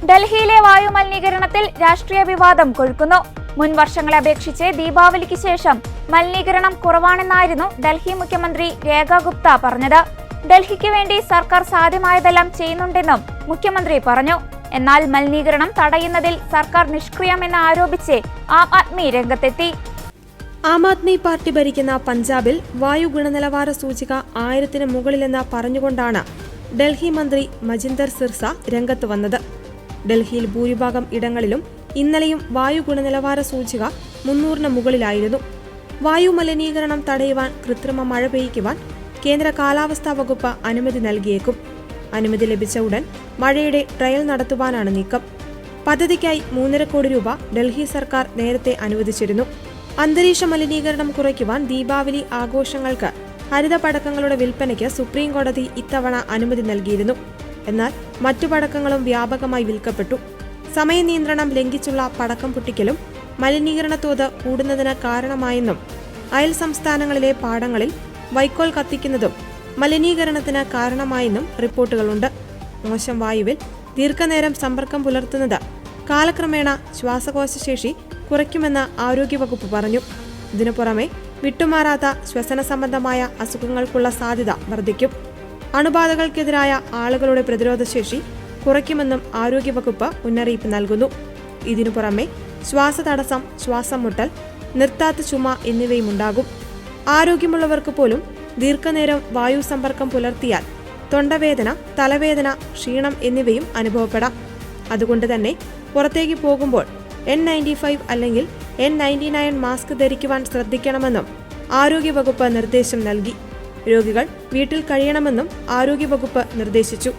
ഡൽഹിയിലെ വായുമലിനീകരണത്തിൽ രാഷ്ട്രീയ വിവാദം കൊഴുക്കുന്നു. മുൻ വർഷങ്ങളെ അപേക്ഷിച്ച് ദീപാവലിക്ക് ശേഷം മലിനീകരണം കുറവാണെന്നായിരുന്നു ഡൽഹി മുഖ്യമന്ത്രി രേഖ ഗുപ്ത പറഞ്ഞത്. ഡൽഹിക്ക് വേണ്ടി സർക്കാർ സാധ്യമായതെല്ലാം ചെയ്യുന്നുണ്ടെന്നും മുഖ്യമന്ത്രി പറഞ്ഞു. എന്നാൽ മലിനീകരണം തടയുന്നതിൽ സർക്കാർ നിഷ്ക്രിയമെന്ന് ആരോപിച്ച് ആം ആദ്മി രംഗത്തെത്തി. ആം ആദ്മി പാർട്ടി ഭരിക്കുന്ന പഞ്ചാബിൽ വായു ഗുണനിലവാര സൂചിക 1000-ന് മുകളിലെന്ന് പറഞ്ഞുകൊണ്ടാണ് ഡൽഹി മന്ത്രി മജിന്ദർ സിർസ രംഗത്ത് വന്നത്. ഡൽഹിയിൽ ഭൂരിഭാഗം ഇടങ്ങളിലും ഇന്നലെയും വായു ഗുണനിലവാര സൂചിക 300-ന് മുകളിലായിരുന്നു. വായു മലിനീകരണം തടയുവാൻ കൃത്രിമ മഴ പെയ്യ്ക്കുവാൻ കേന്ദ്ര കാലാവസ്ഥാ വകുപ്പ് അനുമതി നൽകിയേക്കും. അനുമതി ലഭിച്ച ഉടൻ മഴയുടെ ട്രയൽ നടത്തുവാനാണ് നീക്കം. പദ്ധതിക്കായി 3.5 കോടി രൂപ ഡൽഹി സർക്കാർ നേരത്തെ അനുവദിച്ചിരുന്നു. അന്തരീക്ഷ മലിനീകരണം കുറയ്ക്കുവാൻ ദീപാവലി ആഘോഷങ്ങൾക്ക് ഹരിത പടക്കങ്ങളുടെ വിൽപ്പനയ്ക്ക് സുപ്രീം കോടതി ഇത്തവണ അനുമതി നൽകിയിരുന്നു. എന്നാൽ മറ്റു പടക്കങ്ങളും വ്യാപകമായി വിൽക്കപ്പെട്ടു. സമയനിയന്ത്രണം ലംഘിച്ചുള്ള പടക്കം പൊട്ടിക്കലും മലിനീകരണ തോത് കൂടുന്നതിന് കാരണമായെന്നും അയൽ സംസ്ഥാനങ്ങളിലെ പാടങ്ങളിൽ വൈക്കോൽ കത്തിക്കുന്നതും മലിനീകരണത്തിന് കാരണമായെന്നും റിപ്പോർട്ടുകളുണ്ട്. മോശം വായുവിൽ ദീർഘനേരം സമ്പർക്കം പുലർത്തുന്നത് കാലക്രമേണ ശ്വാസകോശശേഷി കുറയ്ക്കുമെന്ന് ആരോഗ്യവകുപ്പ് പറഞ്ഞു. ഇതിനു പുറമെ വിട്ടുമാറാത്ത ശ്വസന സംബന്ധമായ അസുഖങ്ങൾക്കുള്ള സാധ്യത വർദ്ധിക്കും. അണുബാധകൾക്കെതിരായ ആളുകളുടെ പ്രതിരോധശേഷി കുറയ്ക്കുമെന്നും ആരോഗ്യവകുപ്പ് മുന്നറിയിപ്പ് നൽകുന്നു. ഇതിനു പുറമെ ശ്വാസതടസ്സം, ശ്വാസം മുട്ടൽ, നിർത്താത്ത ചുമ എന്നിവയുമുണ്ടാകും. ആരോഗ്യമുള്ളവർക്ക് പോലും ദീർഘനേരം വായു സമ്പർക്കം പുലർത്തിയാൽ തൊണ്ടവേദന, തലവേദന, ക്ഷീണം എന്നിവയും അനുഭവപ്പെടാം. അതുകൊണ്ട് തന്നെ പുറത്തേക്ക് പോകുമ്പോൾ N95 അല്ലെങ്കിൽ N99 മാസ്ക് ധരിക്കുവാൻ ശ്രദ്ധിക്കണമെന്നും ആരോഗ്യവകുപ്പ് നിർദ്ദേശം നൽകി. രോഗികൾ വീട്ടിൽ കഴിയണമെന്നും ആരോഗ്യവകുപ്പ് നിർദ്ദേശിച്ചു.